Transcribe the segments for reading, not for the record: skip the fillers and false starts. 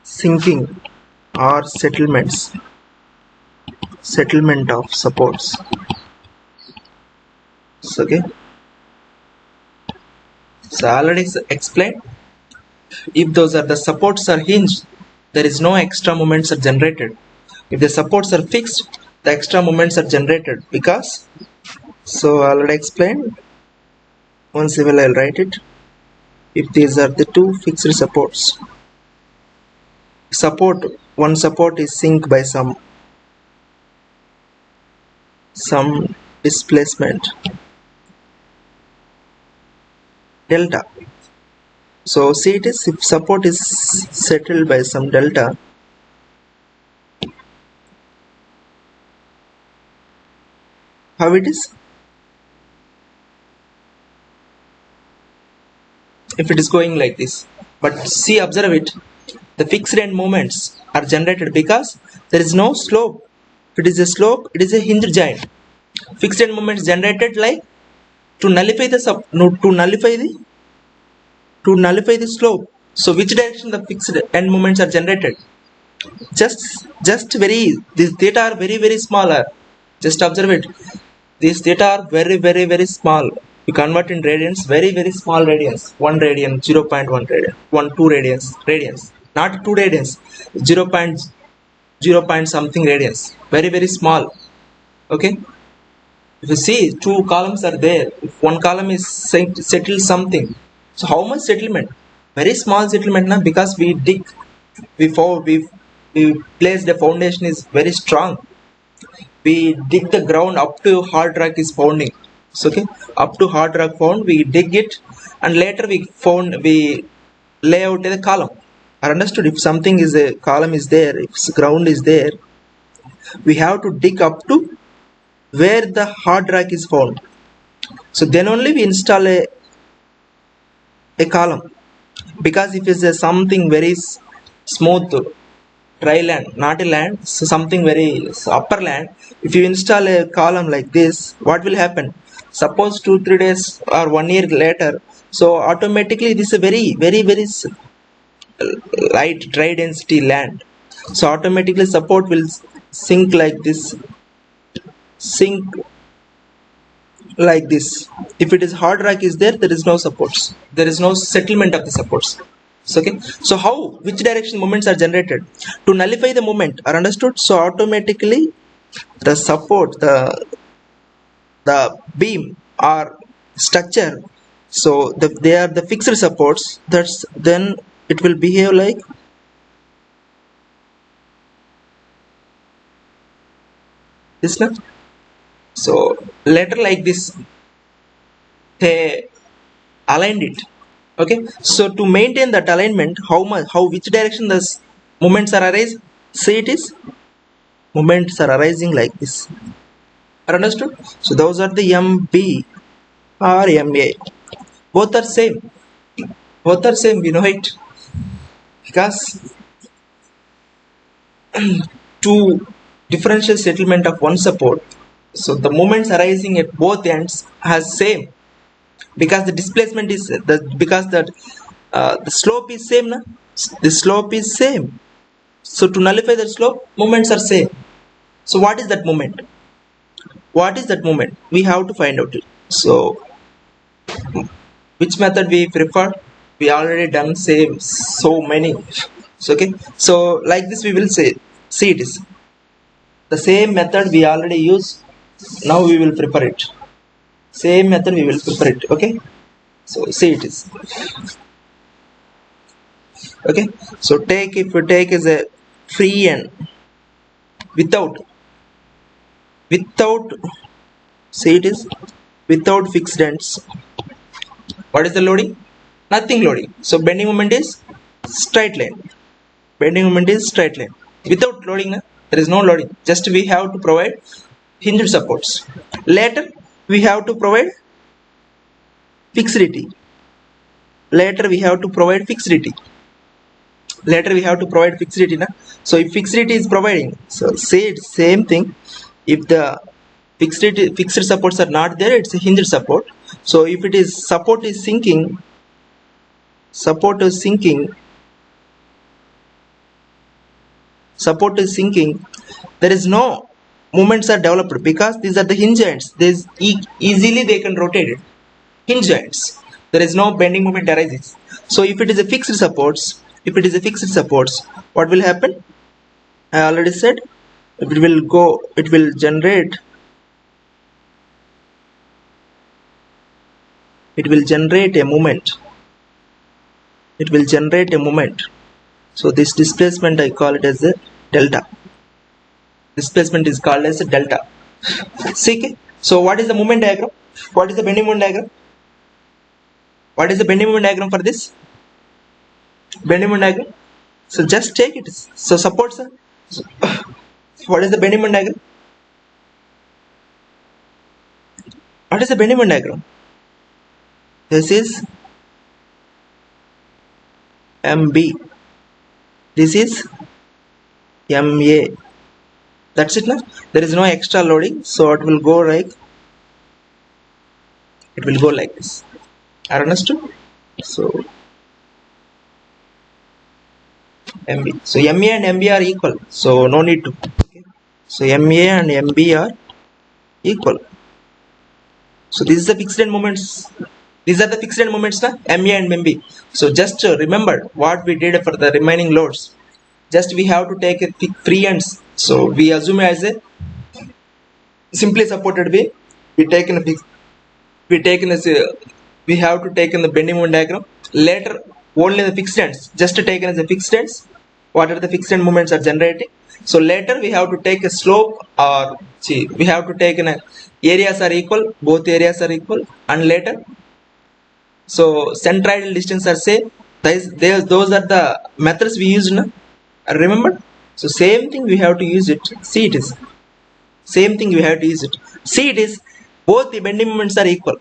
Sinking or settlement of supports. Okay, so I already explained. If those are the supports are hinged, there is no extra moments are generated. If the supports are fixed, the extra moments are generated because, so I already explained. Once I'll write it. If these are the two fixed supports, one support is sink by some displacement delta. So see it is, if support is settled by some delta, how it is? If it is going like this, but see, observe it, the fixed end moments are generated because there is no slope. If it is a slope, it is a hinge joint. Fixed end moments generated like to nullify the slope. So which direction the fixed end moments are generated? Just very, these theta are very smaller. Just observe it. These theta are very small. You convert in radians, very small radians. 1 radian, 0.1 radian, 2 radians, not 2 radians, 0.0 something radians. Very small. Okay. If you see, two columns are there. If one column is settled something, so how much settlement? Very small settlement, na? Because we dig, we place the foundation is very strong. We dig the ground up to hard rock is founding. So, okay, up to hard rock found, we dig it, and later we lay out the column. I understood. If something is a column is there, if ground is there, we have to dig up to where the hard rock is found. So then only we install a column, because if it's a something very smooth dry land, not a land, so something very upper land, if you install a column like this, what will happen? Suppose 2-3 days or 1 year later, so automatically this is a very light dry density land, so automatically support will sink like this, if it is hard rock is there, there is no supports, there is no settlement of the supports. So, okay, so how, which direction moments are generated to nullify the moment are understood. So automatically the support, the beam or structure, so they are the fixed supports, that's then it will behave like this now. So later like this they aligned it. Okay, so to maintain that alignment, which direction the moments are arising? See it is, moments are arising like this. Are understood? So those are the MB or MA. Both are same. We know it, because to differential settlement of one support, so the moments arising at both ends has same, because the displacement is the slope is same, na? The slope is same. So to nullify the slope, moments are same. So what is that moment? We have to find out it. So which method we prefer? We already done same so many. So, okay, so like this we will say, see it is the same method we already use. Now we will prepare it. Same method we will prepare it. Okay, so see it is. Okay, so if you take as a free end without see it is without fixed ends. What is the loading? Nothing loading. So bending moment is straight line. Without loading, there is no loading. Just we have to provide hinged supports. Later we have to provide fixity. Later we have to provide fixity na? So if fixity is providing, so say it's same thing. If the fixed supports are not there, it's a hinged support. So if it is support is sinking, support is sinking, there is no movements are developed because these are the hinge joints. There's easily they can rotate it. Hinge joints, there is no bending moment arises. So if it is a fixed supports, what will happen? I already said it will generate a moment. So this displacement I call it as a delta. Displacement is called as a delta. See, so what is the moment diagram? What is the bending moment diagram? What is the bending moment diagram for this? Bending moment diagram. So just take it. So supports. So, what is the bending moment diagram? What is the bending moment diagram? This is MB. This is MA. That's it now. There is no extra loading, so it will go like this. Are understood? So MB. So MA and MB are equal. So no need to. Okay. So MA and MB are equal. So this is the fixed end moments. These are the fixed end moments na? MA and MB. So just remember what we did for the remaining loads. Just we have to take a free ends. So we assume as a simply supported way. We have to take in the bending moment diagram. Later only the fixed ends. Just taken as a fixed ends. What are the fixed end moments are generating? So later we have to take a slope, or we have to take in a areas are equal. Both areas are equal, and later. So centroidal distance are same. Those are the methods we use now. Remember? So same thing we have to use it. See it is. Same thing we have to use it. See it is. Both the bending moments are equal.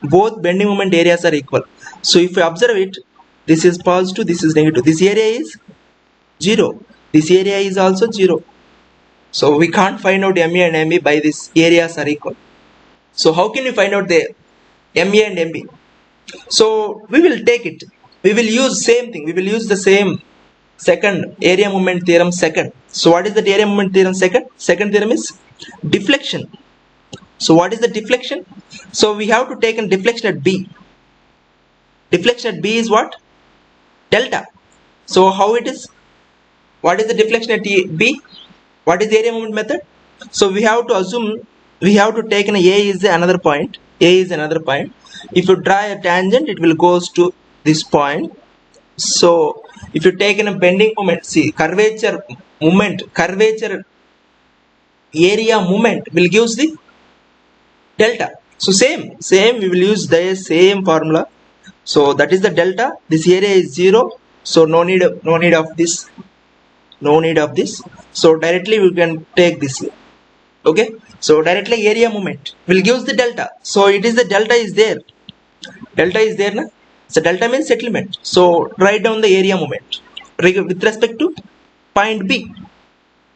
Both bending moment areas are equal. So if you observe it, this is positive, this is negative. This area is 0. This area is also 0. So we can't find out MA and MB by this areas are equal. So how can we find out the MA and MB? So we will take it. We will use same thing. We will use the same second area moment theorem second. So what is the area moment theorem second? Second theorem is deflection. So what is the deflection? So we have to take a deflection at B. Deflection at B is what? Delta. So how it is? What is the deflection at B? What is the area moment method? So we have to assume, we have to take an A is another point. A is another point. If you draw a tangent, it will goes to this point. So if you take in a bending moment, see curvature area moment will give the delta. So same we will use the same formula. So that is the delta. This area is 0. So no need of this. So directly we can take this way. Okay. So directly area moment will give the delta. So it is the delta is there. Delta is there na? So delta means settlement. So write down the area moment with respect to point B.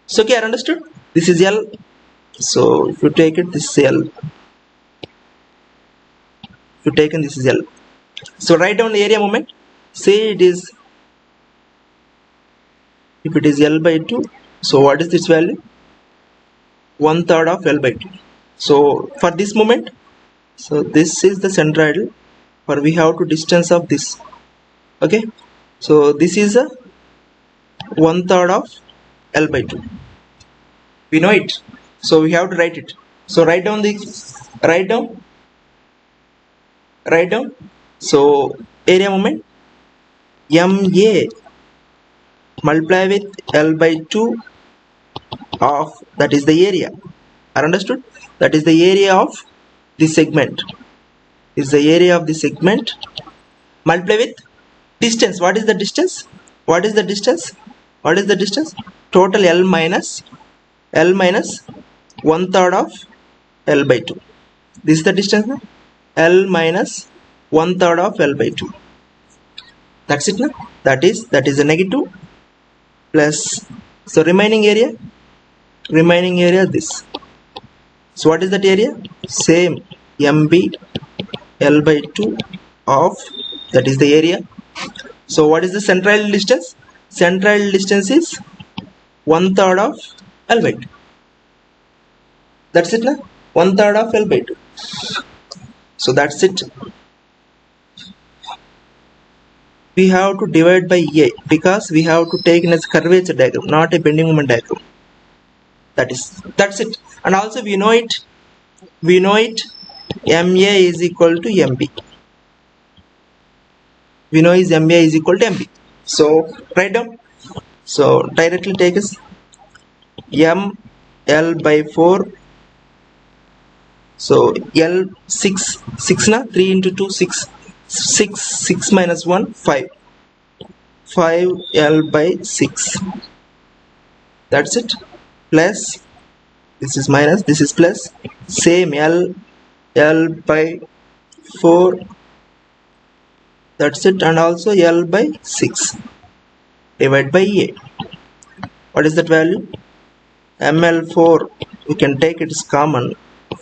So okay, I understood. This is L. So if you take it, this is L. If you take it, this is L. So write down the area moment. Say it is, if it is L by 2. So what is this value? 1/3 of L by 2. So for this moment, so this is the centroidal. For we have to distance of this. Okay. So this is a 1/3 of L by 2. We know it. So we have to write it. So write down. So area moment MA multiply with L by 2 of, that is the area. Are understood? That is the area of this segment. Is the area of the segment multiply with distance. What is the distance? Total L minus 1/3 of L by 2. This is the distance. L minus 1/3 of L by 2. That's it, na? That is a negative plus, so remaining area this. So what is that area? Same, MB L by 2 of, that is the area. So what is the central distance? Central distance is 1/3 of L by 2. That's it, na? 1/3 of L by 2. So that's it. We have to divide by A because we have to take in as curvature diagram, not a bending moment diagram. That's it. And also we know it MA is equal to MB. We know is MA is equal to MB. So write down. So directly take as M L by 4. So L 6 na, 3 into 2 6. 6 minus 1 5 L by 6. That's it. Plus, this is minus, this is plus. Same L by 4. That's it. And also L by 6. Divide by A. What is that value? ML4. We can take it as common.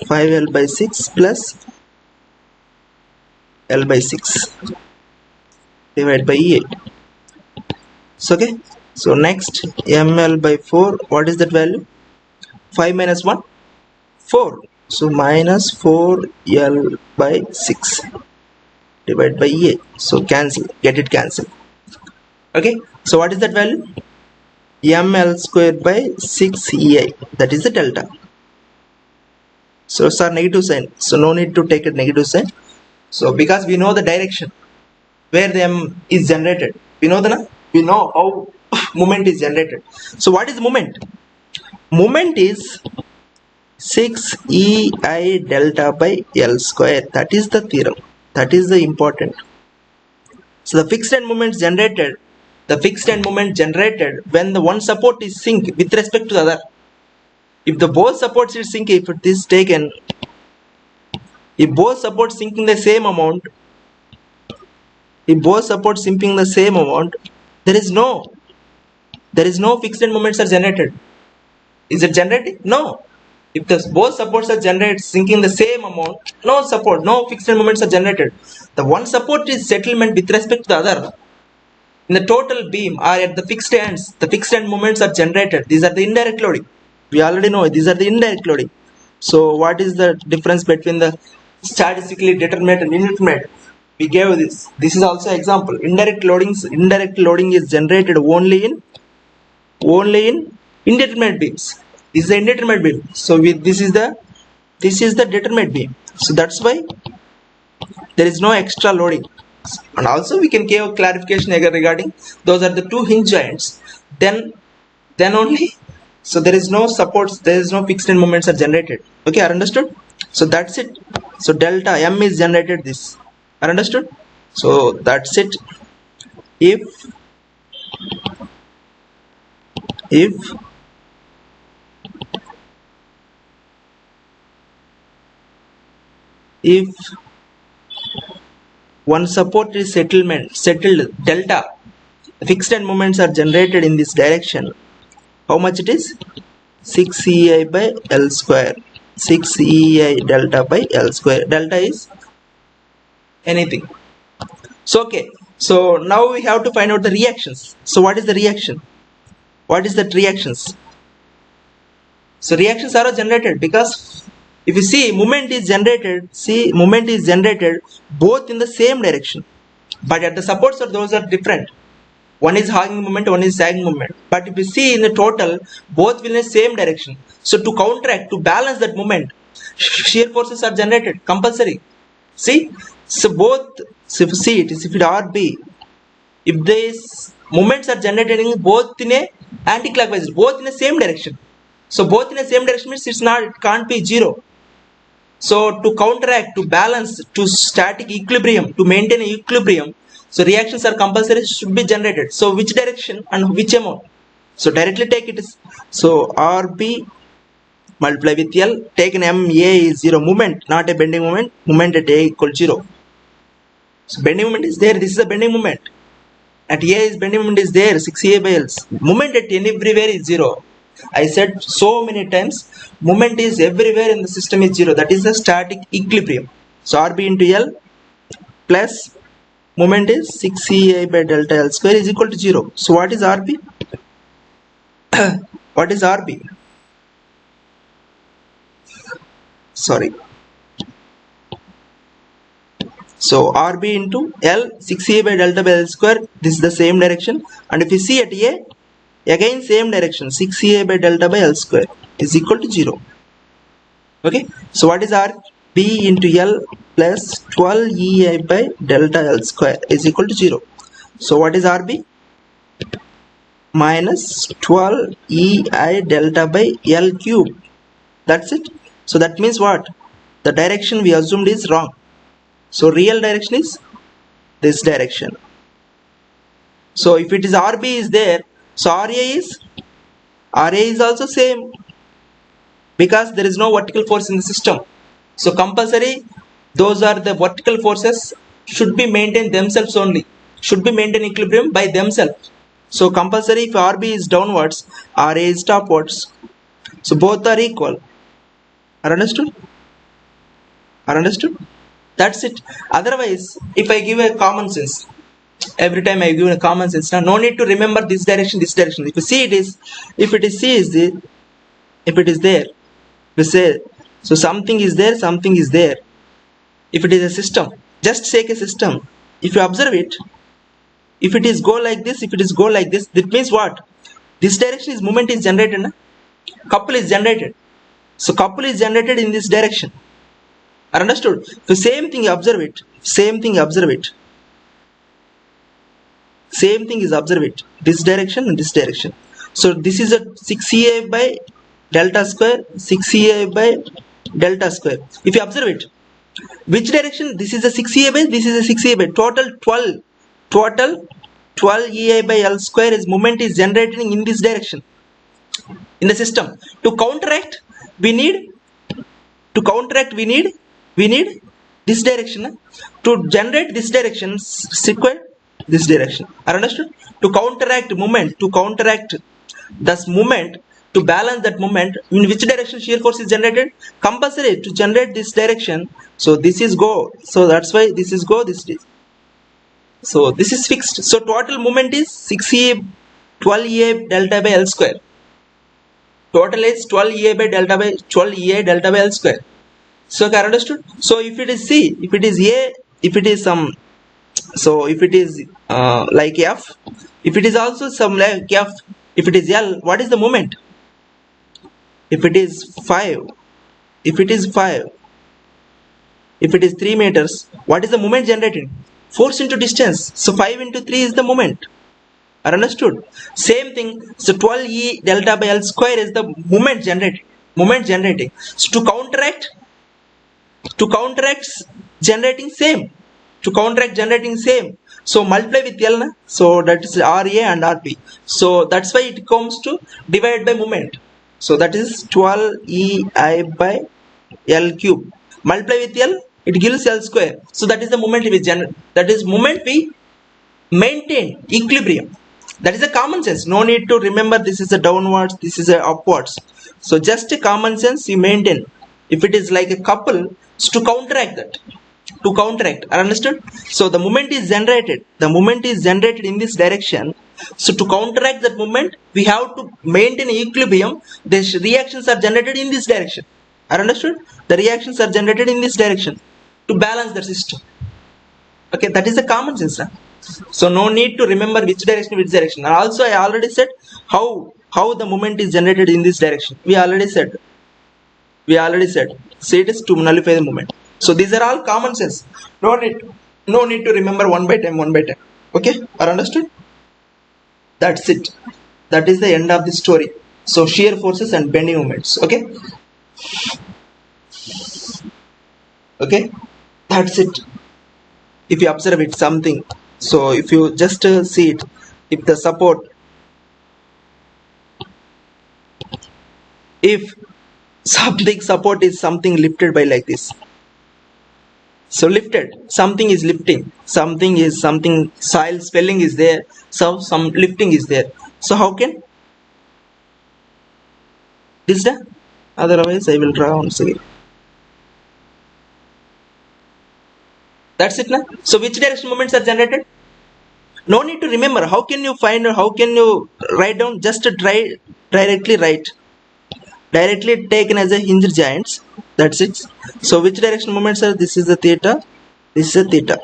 5L by 6 plus L by 6 divided by 8. So okay, so next ML by 4, what is that value? 5 minus 1 4, so minus 4L by 6 divided by 8. So cancel, get it cancelled. Okay, so what is that value? ML square by 6EI, that is the delta. So sir, negative sign, so no need to take a negative sign. So because we know the direction where the M is generated, we know how moment is generated. So what is moment? Moment is 6EI delta by L square. That is the theorem. That is the important. So the fixed end moment generated, when the one support is sink with respect to the other. If the both supports is sink, if it is taken, if both supports sinking the same amount, there is no fixed end moments are generated. Is it generating? No. If the both supports are generated sinking the same amount, no fixed end moments are generated. The one support is settlement with respect to the other. In the total beam or at the fixed ends, the fixed end moments are generated. These are the indirect loading. We already know these are the indirect loading. So what is the difference between the statistically determinate and indeterminate? We gave this. This is also example. Indirect loading is generated only in indeterminate beams. This is the indeterminate beam. So this is the determinate beam. So that's why there is no extra loading. And also we can give a clarification regarding those are the two hinge joints. Then only. So there is no supports, there is no fixed end moments are generated. Okay, are understood? So that's it. So delta M is generated this. Are understood? So that's it. If one support is settled delta, fixed end moments are generated in this direction. How much it is? 6EI by L square. 6EI delta by L square. Delta is anything. So okay. So now we have to find out the reactions. So what is the reaction? What is that reactions? So reactions are generated because if you see moment is generated both in the same direction, but at the supports of those are different. One is hogging moment, one is sagging moment. But if you see in the total, both will in the same direction. So to counteract, to balance that moment, shear forces are generated, compulsory. See? So both, so if you see it, if it RB, if these moments are generated in both in a anti-clockwise, both in the same direction. So both in the same direction means it can't be zero. So to counteract, to balance, to static equilibrium, to maintain equilibrium, so reactions are compulsory, should be generated. So which direction and which amount? So directly take it is, so RB multiply with L, take an MA is 0, moment, not a bending moment, moment at A equals 0. So bending moment is there, this is a bending moment. At A is bending moment is there, 6A by L. Moment at everywhere is 0. I said so many times, moment is everywhere in the system is 0. That is the static equilibrium. So RB into L plus moment is 6CA by delta L square is equal to 0. So what is RB? What is RB? Sorry. So RB into L, 6A by delta by L square, this is the same direction. And if you see at A, again same direction, 6A by delta by L square is equal to 0. Okay, so what is RB into L plus 12EI by delta L square is equal to 0. So what is RB? Minus 12EI delta by L cube. That's it. So that means what? The direction we assumed is wrong. So real direction is this direction. So if it is RB is there, so RA is also same, because there is no vertical force in the system. So compulsory those are the vertical forces should be maintained themselves only, should be maintained equilibrium by themselves. So compulsory if RB is downwards, RA is upwards. So both are equal. Are understood? Are understood? That's it. Otherwise, if I give a common sense, every time I give a common sense, now no need to remember this direction, this direction. If you see it is, if it is C is the, if it is there, we say, so something is there, something is there. If it is a system, just take a system. If you observe it, if it is go like this, if it is go like this, that means what? This direction is moment is generated, na? Couple is generated. So couple is generated in this direction. Are understood? The same thing you observe it. Same thing you observe it. Same thing is observe it. This direction and this direction. So this is a 6CA by delta square, 6CA by delta square. If you observe it, which direction? This is a 6CA by, this is a 6CA by. Total 12 EA by L square is moment is generating in this direction in the system. To counteract, we need this direction. To generate this direction, require this direction. Are understood? To counteract movement, to counteract this movement, to balance that movement, in which direction shear force is generated? Compulsory to generate this direction. So this is go. So that's why this is go, this is. So this is fixed. So total moment is 6EA 12EA delta by L square. Total is 12EA by delta by 12EA delta by L square. So I understood. So if it is C, if it is A, if it is some, so if it is like F, if it is also some like F, if it is L, what is the moment? If it is 5, if it is 5, if it is 3 meters, what is the moment generated? Force into distance. So 5 into 3 is the moment. Are understood? Same thing. So 12E delta by L square is the moment generated. Moment generating. So to counteract generating same. To counteract generating same. So multiply with L, na? So that is RA and RB. So that's why it comes to divide by moment. So that is 12EI by L cube. Multiply with L, it gives L square. So that is the moment we generate. That is moment we maintain equilibrium. That is a common sense. No need to remember this is a downwards, this is a upwards. So just a common sense you maintain. If it is like a couple, so to counteract that. To counteract. Are understood? So the moment is generated. The moment is generated in this direction. So to counteract that moment, we have to maintain equilibrium. The reactions are generated in this direction. Are understood? The reactions are generated in this direction to balance the system. Okay, that is a common sense. Huh? So no need to remember which direction. And also I already said how the moment is generated in this direction. We already said. So it is to nullify the moment. So these are all common sense. No need to remember one by time. Okay, are understood? That's it. That is the end of the story. So shear forces and bending moments. Okay. Okay, that's it. If you observe it, something. So if you just see it, if the support, if something support is something lifted by like this, So lifted, something is lifting, something soil swelling is there, so some lifting is there. So how can this done? Otherwise I will draw once again. That's it now. So which direction moments are generated? No need to remember. How can you find, or how can you write down? Just directly write, directly taken as a hinge joints. That's it. So which direction moments are? This is a theta, this is a theta.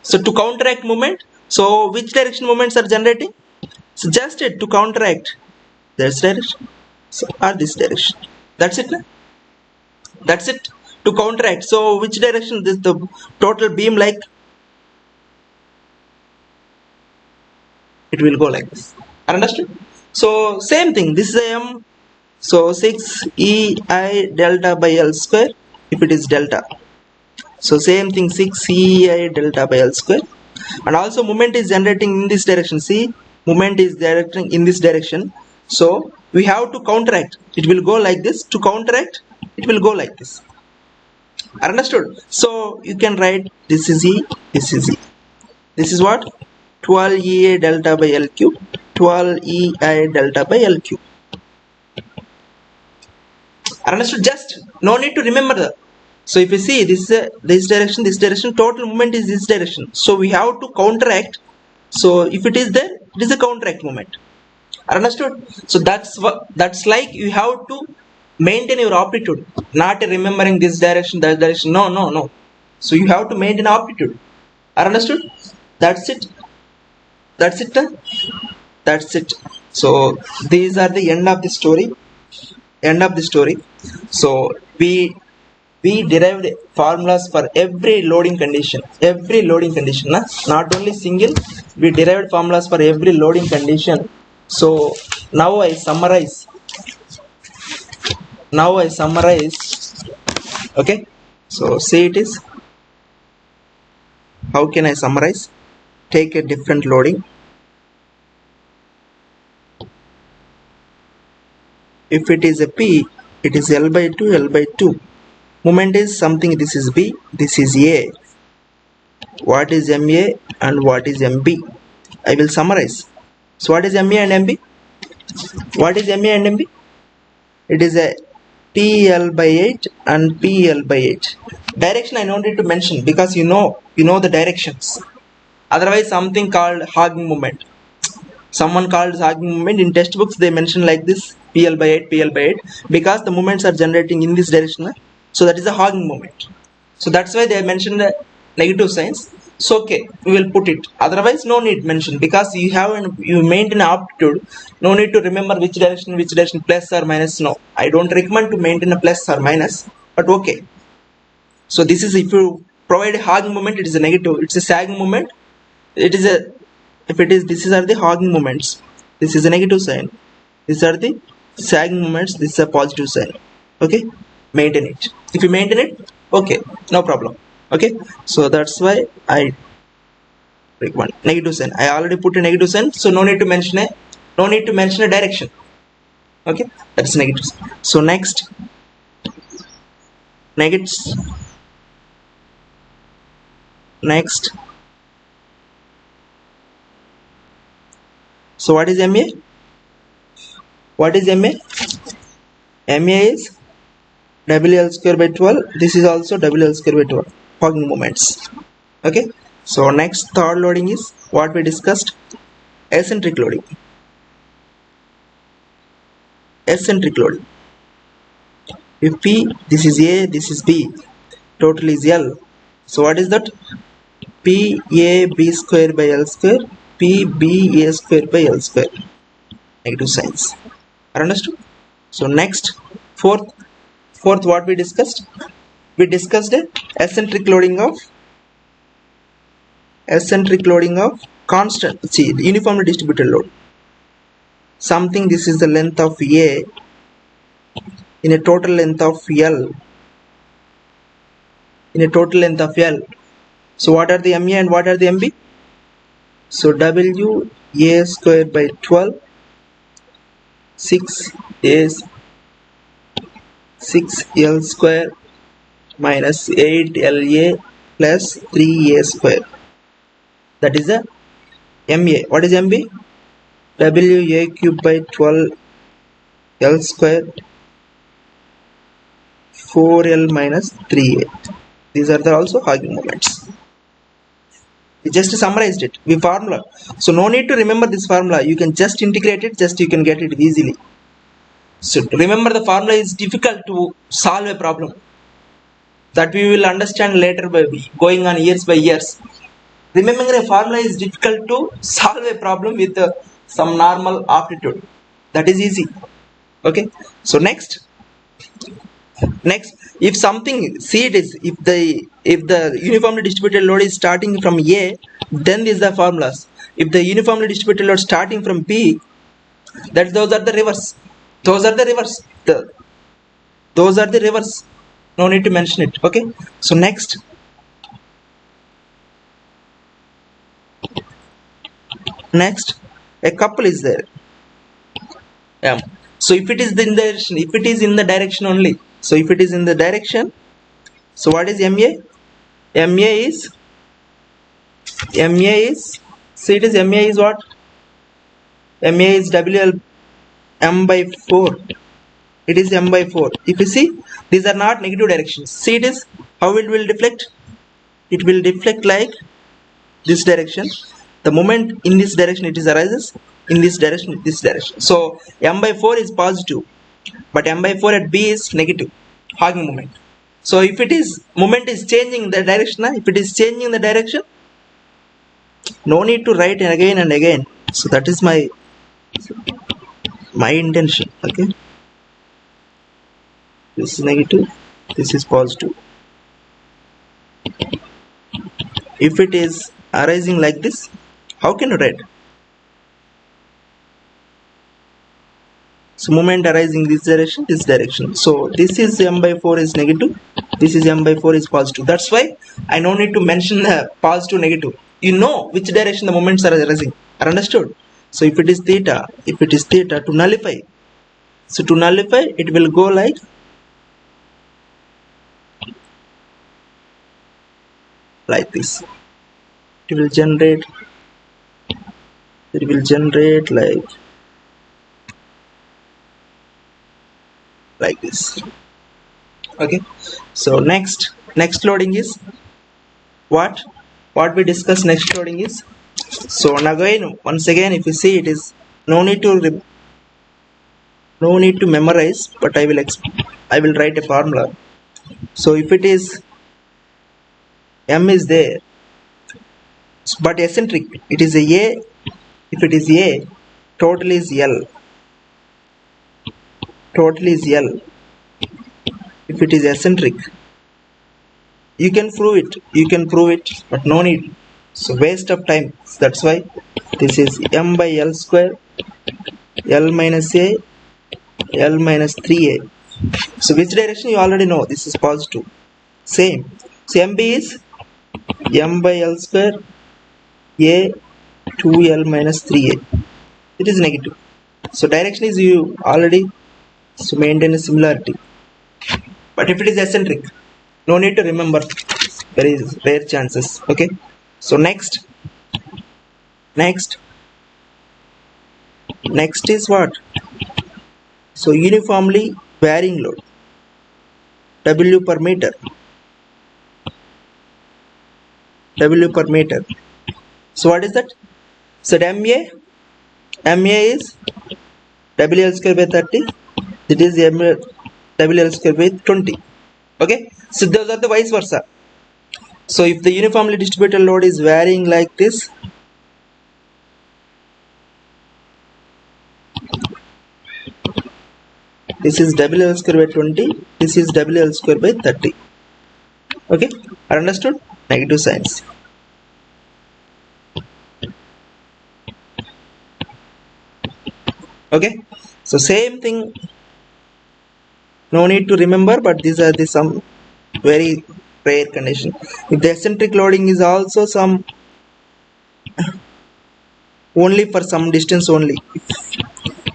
So to counteract movement, so which direction moments are generating? So just it to counteract this direction, so or this direction. That's it. That's it to counteract. So which direction this the total beam, like it will go like this. Understood? So same thing. This is m. So 6 ei delta by l square if it is delta. So same thing, 6 ei delta by l square. And also moment is generating in this direction. See, moment is directing in this direction. So we have to counteract. It will go like this. To counteract, it will go like this. Understood? So you can write this is e, this is e. This is what? 12 ei delta by l cube, 12 ei delta by l cube. Understood? Just no need to remember the. So if you see this direction, total movement is this direction. So we have to counteract. So if it is there, it is a counteract movement. Understood? So that's like you have to maintain your aptitude, not remembering this direction, that direction. No. So you have to maintain aptitude. Understood? That's it. That's it. That's it. So these are the end of the story. So we derived formulas for every loading condition, not only single. We derived formulas for every loading condition. So now I summarize. Okay, so say it is, how can I summarize? Take a different loading. If it is a p, it is l by 2. Moment is something. This is b, this is a. What is ma and what is mb? I will summarize. So what is ma and mb? What is ma and mb? It is a pl by 8 and pl by 8. Direction I don't need to mention because you know the directions. Otherwise something called hogging moment. Someone called hogging moment in textbooks. They mention like this, pl by 8 because the moments are generating in this direction. So that is a hogging moment. So that's why they mentioned the negative signs. So okay, we will put it. Otherwise no need mention because you maintain aptitude. No need to remember which direction, plus or minus. No, I don't recommend to maintain a plus or minus, but okay. So this is, if you provide a hogging moment, it is a negative. It's a sagging moment. It is a, if it is, these are the hogging moments. This is a negative sign. These are the sagging moments. This is a positive sign. Okay, maintain it. If you maintain it, okay, no problem. Okay, so that's why I recommend negative sign. I already put a negative sign, so no need to mention a direction. Okay, that's negative sign. So next, so what is ma? Ma is WL square by 12. This is also WL square by 12. Hogging moments. Okay. So next, third loading is what we discussed. Eccentric loading. If P, this is A, this is B. Total is L. So what is that? P A B square by L square. P B A square by L square. Negative signs. Understood? So next, fourth, what we discussed? We discussed eccentric loading of constant, uniformly distributed load. Something, this is the length of A in a total length of L. So what are the MA and what are the MB? So W A square by 12, 6 is 6 L square minus 8LA plus 3A square. That is a MA. What is MB? WA cube by 12L square 4L minus 3A. These are the also Hagen moments. We just summarized it. We formula. So no need to remember this formula. You can just integrate it. Just you can get it easily. So remember the formula is difficult to solve a problem. That we will understand later by going on years by years. Remembering a formula is difficult to solve a problem with some normal aptitude. That is easy. Okay. So next, if something, see it is, if the uniformly distributed load is starting from A, then these are the formulas. If the uniformly distributed load starting from B, that those are the reverse. Those are the reverse. Those are the reverse. No need to mention it. Okay. So next, a couple is there. So if it is in the direction, if it is in the direction only. So if it is in the direction, so what is MA? MA is, see it is MA is what? MA is WL M by 4. It is M by 4. If you see, these are not negative directions. See it is, how it will deflect? It will deflect like this direction. The moment in this direction it is arises, in this direction, this direction. So M by 4 is positive, but M by 4 at B is negative. Hagen moment. So if it is, moment is changing the direction, if it is changing the direction, no need to write again and again. So that is my intention. Okay. This is negative, this is positive. If it is arising like this, how can you write? So moment arising this direction, this direction. So this is M by 4 is negative, this is M by 4 is positive. That's why I no need to mention the positive, negative. You know which direction the moments are arising. Are understood? So if it is theta, to nullify. So to nullify, it will go like this. It will generate like this. Okay. So next loading is what we discuss. Next loading is, so again, once again, if you see, it is no need to memorize, but I will write a formula. So if it is M is there, but eccentric, it is a A. If it is A, total is L. If it is eccentric, you can prove it, but no need. So waste of time. That's why this is M by L square, L minus A, L minus 3A. So which direction you already know. This is positive. Same. So MB is M by L square, A 2L minus 3A. It is negative. So direction is you already, so maintain a similarity. But if it is eccentric, no need to remember. Very rare chances. Okay. So next is what? So uniformly varying load, W per meter. So what is that? So MA is WL square by 30. It is WL square by 20. Okay. So those are the vice versa. So if the uniformly distributed load is varying like this, this is WL square by 20, this is WL square by 30. Okay. Are understood? Negative signs. Okay. So same thing, no need to remember, but these are some very rare condition. If the eccentric loading is also some only for some distance only,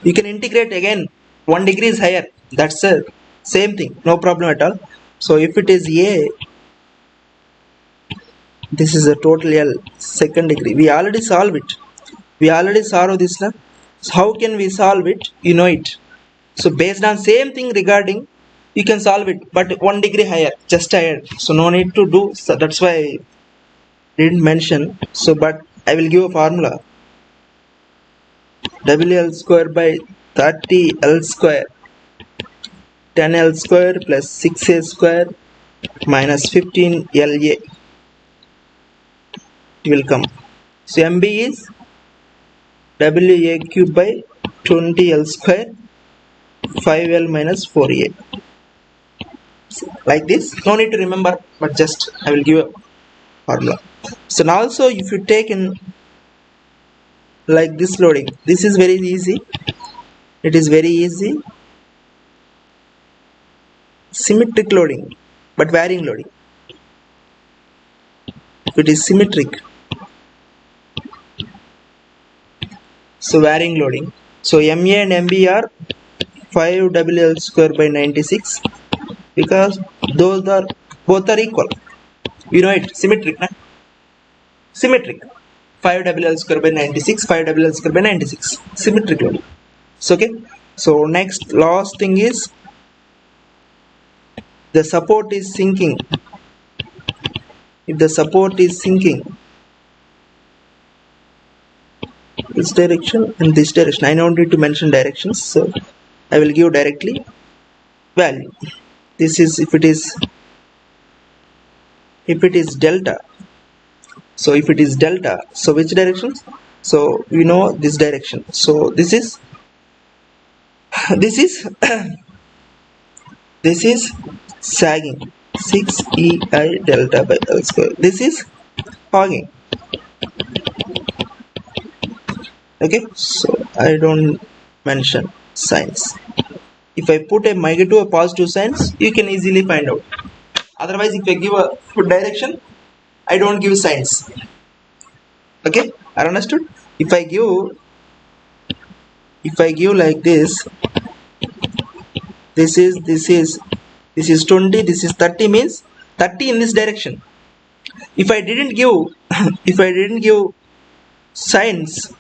you can integrate again 1 degree is higher. That's the same thing, no problem at all. So if it is A, this is a total L, second degree. We already solve it. We already solve this now. So how can we solve it? You know it. So based on same thing regarding, you can solve it, but 1 degree higher, just higher. So no need to do. So that's why I didn't mention. So but I will give a formula. WL square by 30L square 10L square plus 6A square minus 15LA, it will come. So MB is WA cube by 20L square 5L minus 4A. Like this, no need to remember, but just I will give a formula. So now also if you take in like this loading, this is very easy. It is very easy. Symmetric loading, but varying loading. If it is symmetric, so varying loading. So MA and MB are 5WL square by 96, because those are both are equal. You know it, symmetric, na? Symmetric. 5WL square by 96, 5WL square by 96. Symmetric loading. So okay. So next last thing is the support is sinking. If the support is sinking, this direction and this direction, I don't need to mention directions, so I will give directly value. This is if it is delta. So if it is delta, so which directions? So we know this direction. So this is this is sagging, 6EI delta by L square. This is hogging. Okay, so I don't mention signs. If I put a negative or positive signs, you can easily find out. Otherwise, if I give a direction, I don't give signs. Okay, are understood? If I give like this, this is 20, this is 30, means 30 in this direction. If I didn't give signs,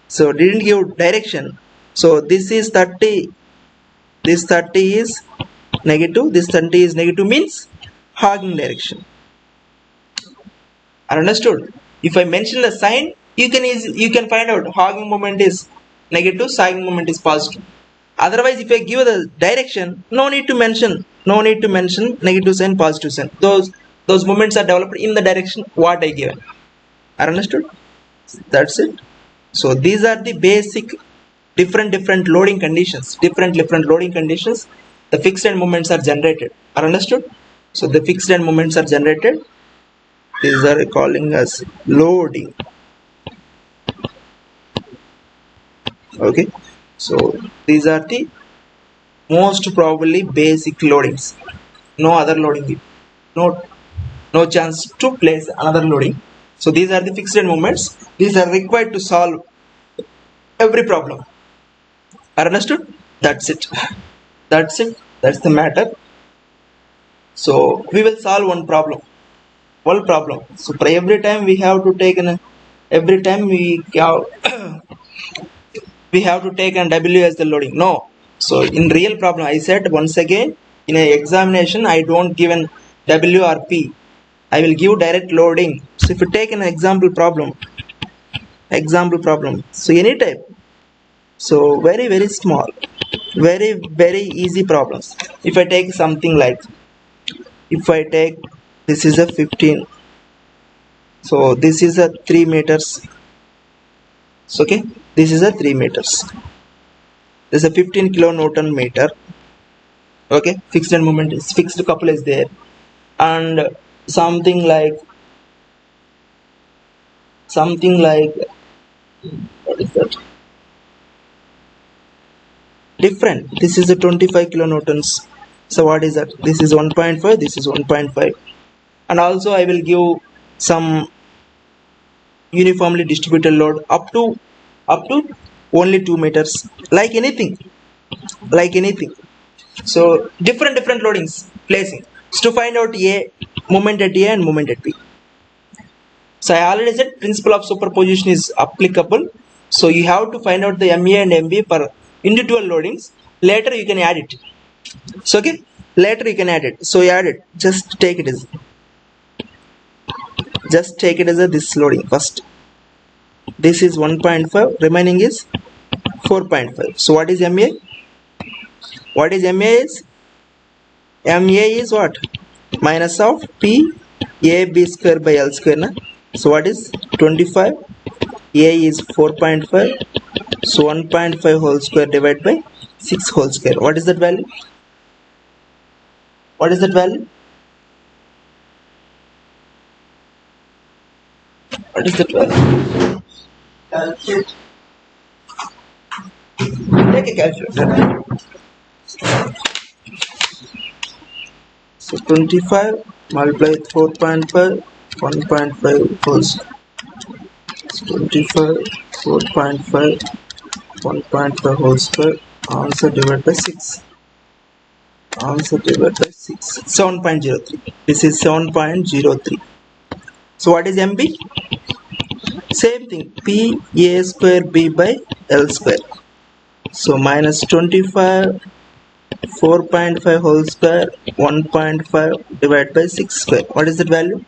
so didn't give direction, so this is 30, this 30 is negative, this 30 is negative, means hogging direction. Are understood? If I mention the sign, you can find out hogging moment is negative, sagging moment is positive. Otherwise, if I give the direction, no need to mention negative sign, positive sign. Those moments are developed in the direction what I given. Are understood? That's it. So these are the basic different loading conditions. Different loading conditions. The fixed end moments are generated. Are understood? So the fixed end moments are generated. These are calling as loading. Okay. So these are the most probably basic loadings. No other loading. No chance to place another loading. So these are the fixed end moments. These are required to solve every problem. Are understood? That's it. That's it. That's the matter. So we will solve one problem. So for every time we have to take every time we have to take an W as the loading. No. So in real problem, I said once again, in an examination, I don't give an W or P. I will give direct loading. So if you take an example problem, so any type, so very small, very easy problems. If I take something like, if I take, this is a 15, so this is a 3 meters. So okay, this is a 3 meters. There's a 15 kilonewton meter. Okay, fixed end moment is fixed couple is there, and something like what is that? Different. This is a 25 kilonewtons. So what is that? This is 1.5. This is 1.5. And also I will give some uniformly distributed load up to only 2 meters. Like anything. So different loadings placing. So to find out A, moment at A and moment at B. So I already said principle of superposition is applicable. So you have to find out the MA and MB for individual loadings. Later you can add it. So okay, later you can add it. So you add it. Just take it as this loading first. This is 1.5. Remaining is 4.5. So what is MA? What is MA is? MA is what? Minus of P AB square by L square. Na? So what is 25? A is 4.5. So 1.5 whole square divided by 6 whole square. What is that value? What is that value? What is that value? Calculate. Take a calculator. So 25 multiply with 4.5, 1.5 whole square. 25, 4.5, 1.5 whole square. Answer divided by 6. Answer divided by 6. 7.03. This is 7.03. So what is MB? Same thing. P A square B by L square. So minus 25, 4.5 whole square, 1.5 divided by 6 square. What is that value?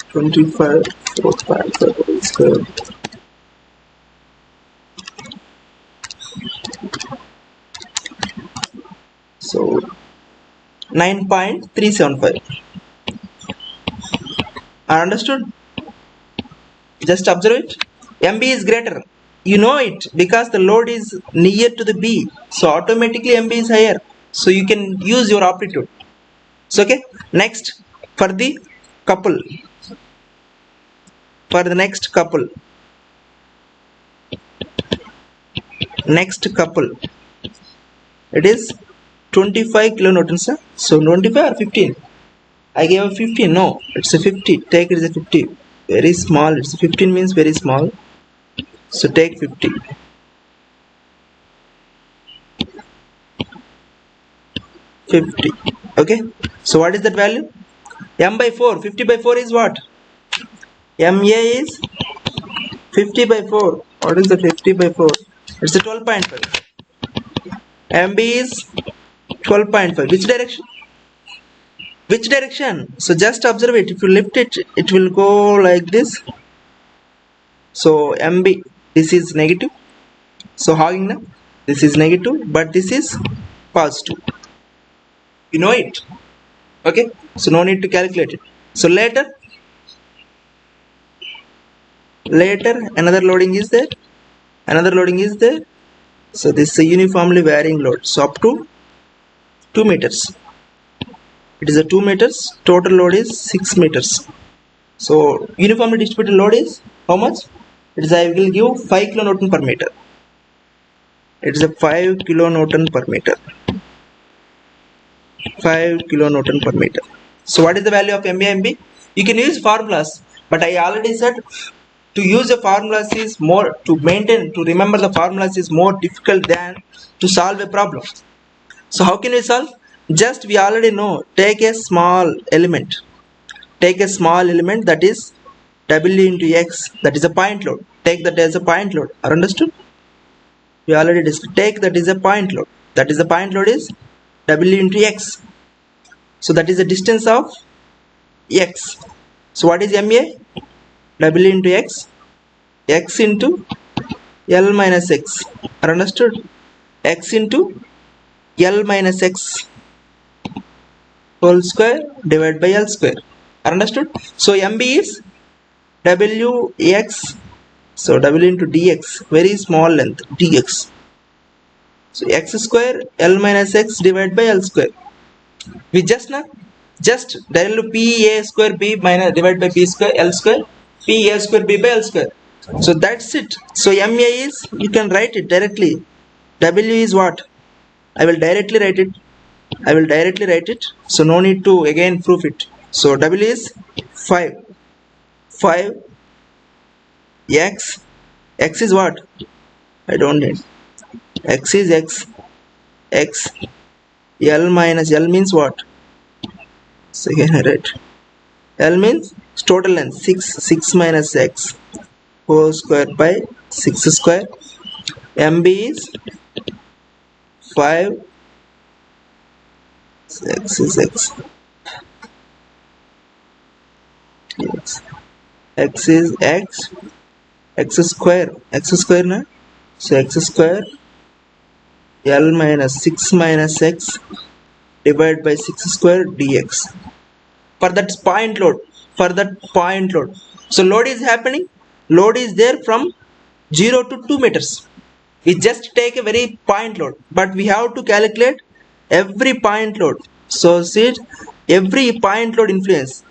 25, 4.5 whole square. So 9.375. Understood? Just observe it. MB is greater. You know it because the load is near to the B. So automatically MB is higher. So you can use your aptitude. So okay. Next for the couple. For the next couple. Next couple. It is 25 kilonewtons. So 25 or 15? I gave a 15. No, it's a 50. Take it as a 50. Very small. It's 15 means very small. So take 50. 50. Okay. So what is that value? M by 4. 50 by 4 is what? MA is 50 by 4. What is the 50 by 4? It's a 12.5. MB is 12.5. Which direction? Which direction? So just observe it. If you lift it, it will go like this. So MB, this is negative. So hogging now, this is negative, but this is positive. You know it. Okay. So no need to calculate it. So later another loading is there. Another loading is there. So this is a uniformly varying load. So up to 2 meters. It is a 2 meters. Total load is 6 meters. So uniformly distributed load is how much? It is, I will give 5 kilonewton per meter. It is a 5 kilonewton per meter. 5 kilonewton per meter. So what is the value of MB? You can use formulas, but I already said to use the formulas is more, to remember the formulas is more difficult than to solve a problem. So how can we solve? Just we already know, take a small element. Take a small element, that is W into X, that is a point load. Take that as a point load. Are understood? We already discussed. Take that is a point load. That is the point load is W into X. So that is the distance of X. So what is MA? W into X. X into L minus X. Are understood? X into L minus X whole square divided by L square. Are understood? So MB is WX. So W into dx, very small length, dx. So x square L minus X divided by L square. We just directly P A square B minus divided by B square L square, P A square B by L square. So that's it. So MA is, you can write it directly. W is what? I will directly write it. So no need to again prove it. So W is 5. X is what? I don't need. X is X L minus L means what? So again I write L means total length 6 minus x whole square by 6 square. MB is 5 x is x. X is x square na, so x square L minus 6 minus x divided by 6 square dx for that point load. So load is happening, load is there from 0 to 2 meters. We just take a very point load, but we have to calculate every point load. So see, every point load influence,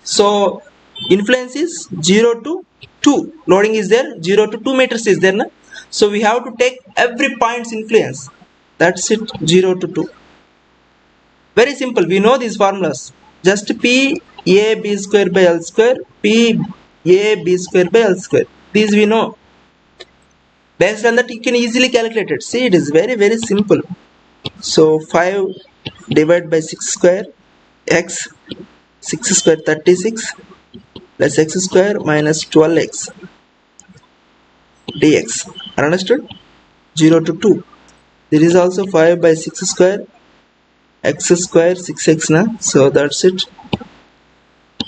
so influence is 0 to 2, loading is there, 0 to 2 meters is there na? So we have to take every point's influence, that's it, 0 to 2. Very simple, we know these formulas, just p a b square by l square, p a b square by l square, these we know. Based on that you can easily calculate it. See, it is very simple. So 5 divided by 6 square x, 6 square 36 plus x square minus 12x dx. Understood? 0 to 2. There is also 5 by 6 square x square 6x na, so that's it,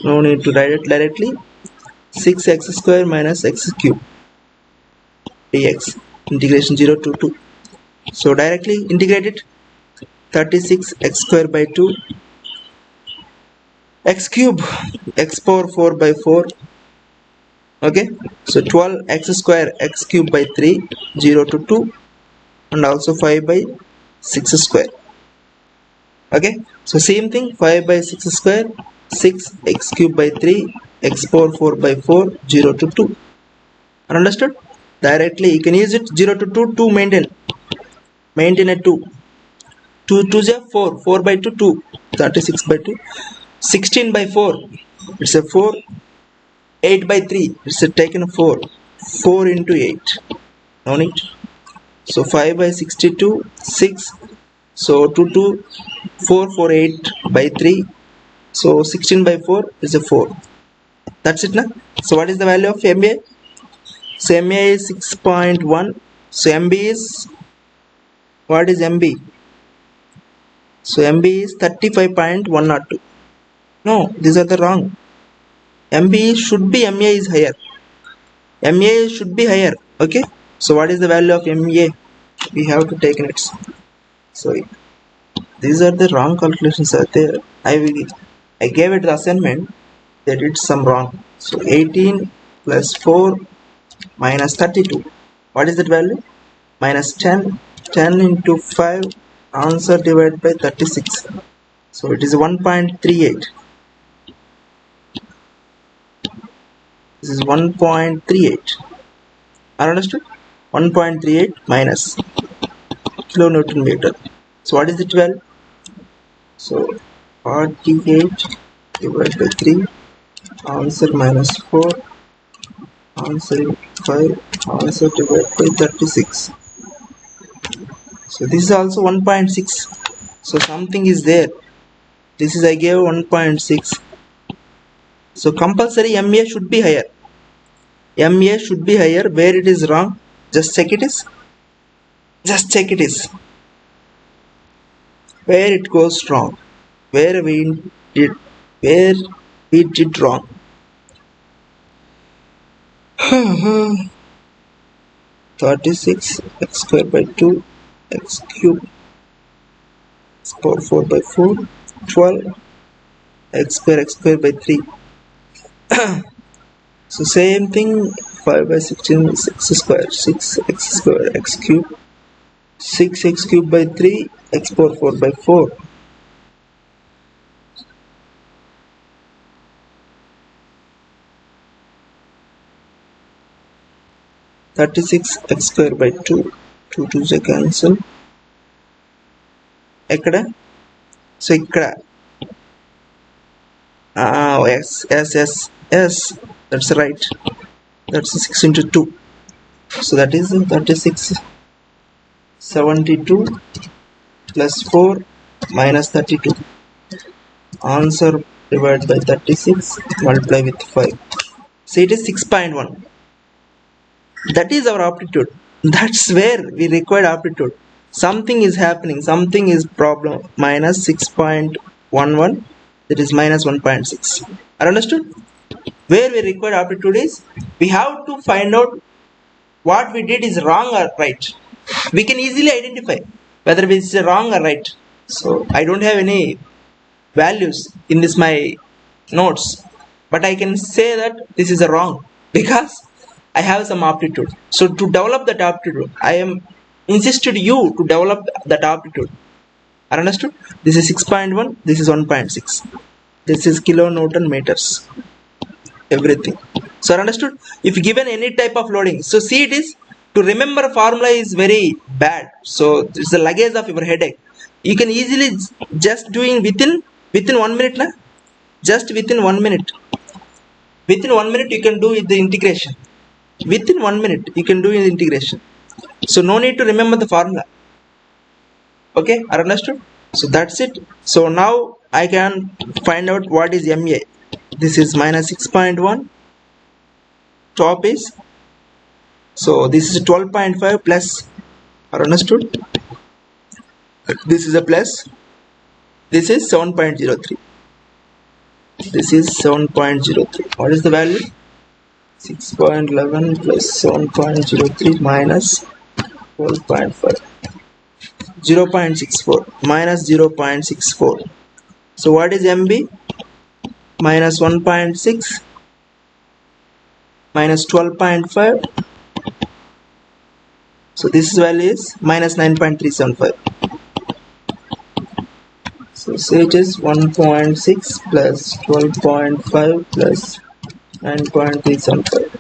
no need to write it directly. 6x square minus x cube dx, integration 0 to 2. So directly integrate it, 36 x square by 2 x cube x power 4 by 4. Okay, so 12 x square x cube by 3, 0 to 2, and also 5 by 6 square. Okay, so same thing, 5 by 6 square 6 x cube by 3 x power 4 by 4, 0 to 2. Understood? Directly you can use it, 0 to 2, 2 maintain a 2, 2 2 is 4, 4 by 2 2, 36 by 2, 16 by 4 it's a 4, 8 by 3 it's a taken a 4, 4 into 8, no need. So 5 by 62 6, so 2 2 4 4 8 by 3, so 16 by 4 is a 4. That's it na. So what is the value of MA? So MA is 6.1. So MB is, what is MB? So MB is 35.102. No, these are the wrong. MB should be, MA is higher. MA should be higher. Okay. So what is the value of MA? We have to take it. So these are the wrong calculations are there. I gave it the assignment. They did some wrong. So 18 plus 4 minus 32. What is that value? Minus 10. 10 into 5. Answer divided by 36. So it is 1.38. This is 1.38. Understood? 1.38 minus kilonewton meter. So what is it value? So 48 divided by 3. Answer minus 4. Answer 5. Answer divided by 36. So this is also 1.6. So something is there. This is I gave 1.6. So compulsory MA should be higher. MA should be higher. Where it is wrong, just check it is. Just check it is. Where it goes wrong. Where we did wrong. 36 x square by 2 x cube x power 4 by 4, 12 x square by 3. So same thing, 5 by 16 6 square, 6 x square x cube, 6 x cube by 3 x power 4 by 4. Thirty-six x square by 2, 2 2's a cancel. Ekkada? So ikkada. Yes, that's right. That's 6 into 2. So that is 36 72 plus 4 minus 32. Answer divided by 36, multiply with 5. So it is 6.1. That is our aptitude. That's where we require aptitude. Something is happening, something is problem. Minus 6.11, that is minus 1.6. Are understood? Where we require aptitude is, we have to find out what we did is wrong or right. We can easily identify whether it is wrong or right. So I don't have any values in this my notes, but I can say that this is a wrong because I have some aptitude. So to develop that aptitude, I am insisted you to develop that aptitude. Are understood? This is 6.1, this is 1.6, this is kilonewton meters, everything. So are understood? If given any type of loading, so see, it is to remember formula is very bad. So it's the luggage of your headache. You can easily just doing within 1 minute, na? Just within 1 minute. Within 1 minute you can do the integration. Within 1 minute you can do the integration. So no need to remember the formula. Okay, are understood? So that's it. So now I can find out what is MA. This is minus 6.1. Top is, so this is 12.5 plus. Are understood? This is a plus. This is 7.03. This is 7.03. What is the value? 6.11 plus 7.03 minus 12.5. 0.64 minus 0.64. So what is MB? Minus 1.6 minus 12.5. So this value is minus 9.375. So say it is 1.6 plus 12.5 plus 9.375.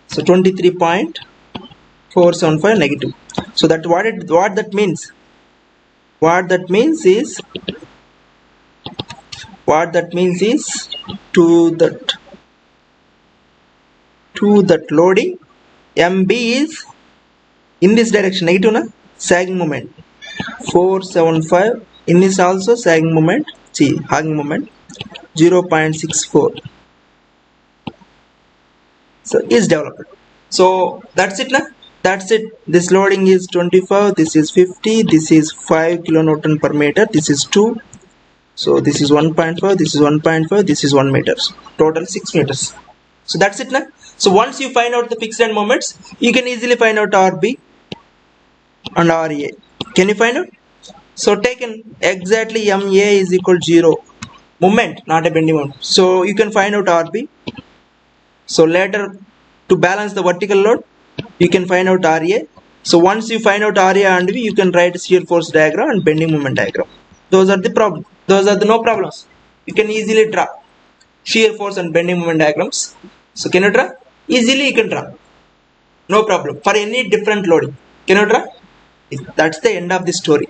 So 23.475 negative. So that what that means? What that means is to that loading, MB is in this direction, negative, na? Sagging moment. 475 in this also sagging moment. See, hugging moment 0.64. So is developed. So that's it, na? That's it. This loading is 25, this is 50, this is 5 kilonewton per meter, this is 2. So this is 1.5, this is 1.5, this is 1 meters. Total 6 meters. So that's it, na? So once you find out the fixed end moments, you can easily find out RB and RA. Can you find out? So taken exactly MA is equal to 0. Moment, not a bending moment. So you can find out RB. So later, to balance the vertical load, you can find out RA. So once you find out RA and V, you can write shear force diagram and bending moment diagram. Those are the problem. Those are the no problems. You can easily draw shear force and bending moment diagrams. So can you draw? Easily you can draw. No problem. For any different loading. Can you draw? That's the end of the story.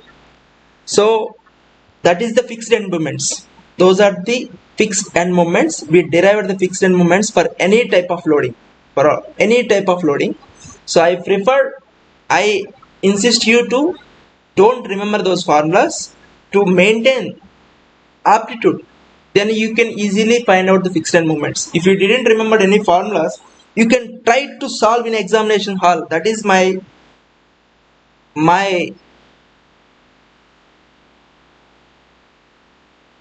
So that is the fixed end moments. Those are the fixed end moments. We derived the fixed end moments for any type of loading. For any type of loading. So I insist you to don't remember those formulas, to maintain aptitude. Then you can easily find out the fixed end moments. If you didn't remember any formulas, you can try to solve in examination hall. That is my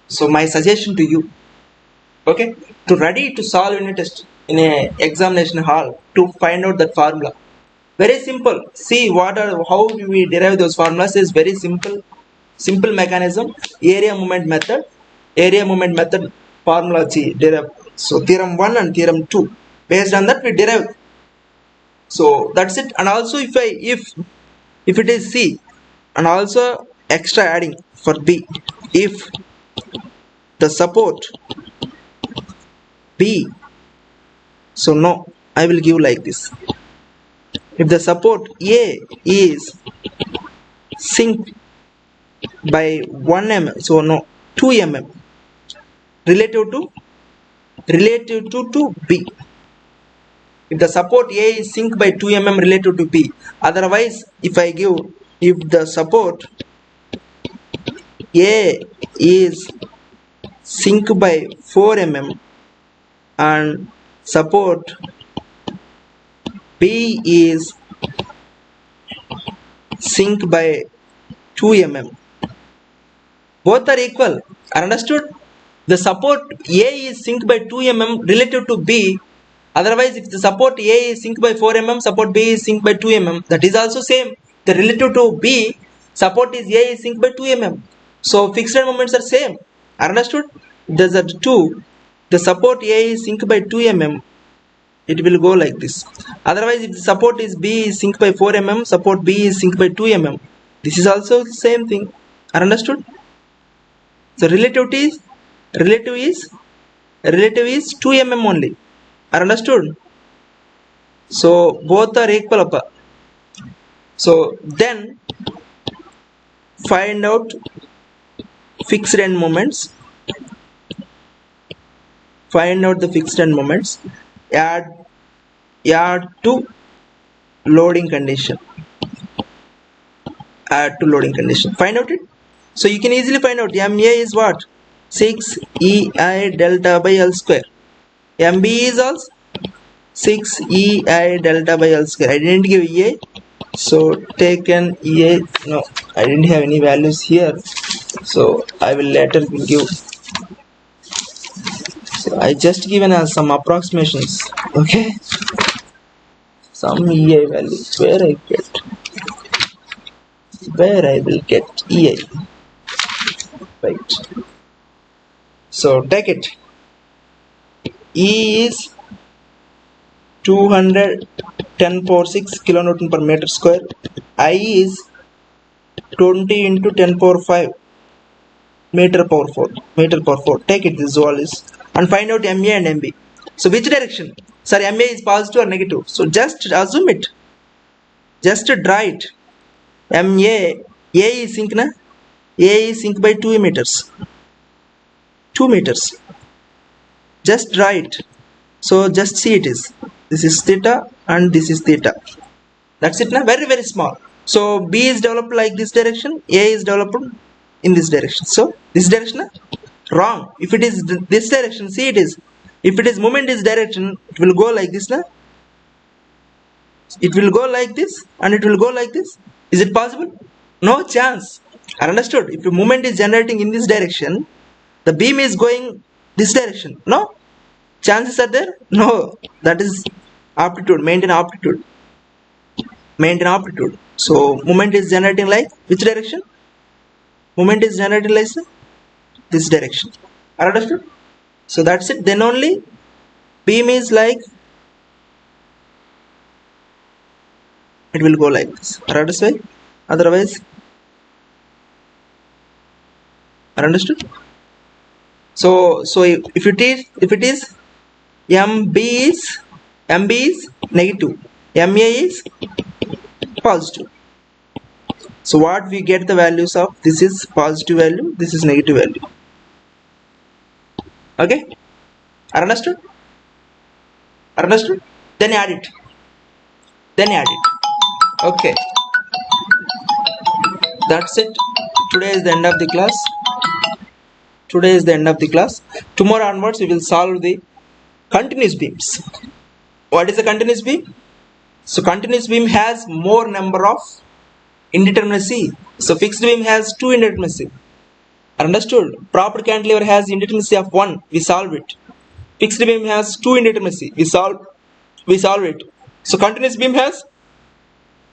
suggestion to you. Okay, to ready to solve in a test in a examination hall to find out that formula. Very simple. See how we derive those formulas is very simple mechanism. Area moment method formula derive. So theorem 1 and theorem 2, based on that we derive. So that's it. And also if it is C, and also extra adding for B, if the support B, so no, I will give like this. If the support A is sink by 1 mm, so no, 2 mm relative to B. if the support A is sink by 2 mm relative to B. Otherwise, if the support A is sink by 4 mm and support B is sink by 2 mm, both are equal. Understood? The support A is sink by 2 mm relative to B. Otherwise, if the support A is sink by 4 mm, support B is sink by 2 mm, that is also same. The relative to B, support is A is sink by 2 mm. So fixed end moments are same. Understood? These are two. The support A is sink by 2 mm. It will go like this. Otherwise, if the support is B is sink by 4 mm, support B is sink by 2 mm. This is also the same thing. Understood? So relative is 2 mm only. Understood? So both are equal upper. So then find out fixed end moments. Find out the fixed end moments. Add to loading condition. Add to loading condition. Find out it. So you can easily find out MA is what? 6 EI delta by L square. MB is also 6 EI delta by L square. I didn't give EA. So take an EA. No, I didn't have any values here. So I will later give. So I just given us some approximations. Okay. Some EI value. Where I will get EI. Right. So take it. E is 210 power 6 kilonewton per meter square. I is 20 into 10 power 5 meter power 4. Take it, this all is, and find out MA and MB. So which direction? Sir, MA is positive or negative? So just assume it. Just draw it. A is sink na? A is sink by 2 meters. 2 meters. Just draw it. So just see it is. This is theta and this is theta. That's it na? Very, very small. So B is developed like this direction. A is developed in this direction. So this direction na? Wrong. If it is this direction, see it is. If it is moment is direction, it will go like this na? It will go like this and it will go like this. Is it possible? No chance. Understood? If the movement is generating in this direction, the beam is going this direction. No? Chances are there? No. That is aptitude. Maintain aptitude. So movement is generating like which direction? Movement is generating like this direction. Understood? So that's it. Then only beam is like it will go like this. Understood? Otherwise, understood? So if it is MB is negative, MA is positive. So what we get the values of? This is positive value, this is negative value. Okay? Understood? Then add it. Okay. That's it. Today is the end of the class. Tomorrow onwards we will solve the continuous beams. What is a continuous beam? So continuous beam has more number of indeterminacy. So fixed beam has 2 indeterminacy. Understood? Proper cantilever has indeterminacy of 1. We solve it. Fixed beam has 2 indeterminacy. We solve it. So continuous beam has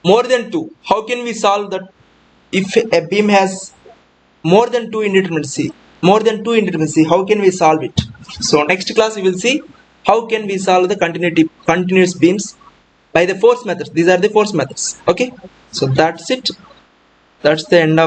more than 2. How can we solve that? If a beam has more than 2 indeterminacy, how can we solve it? So next class we will see how can we solve the continuous beams by the force methods. These are the force methods. Okay, so that's it. That's the end of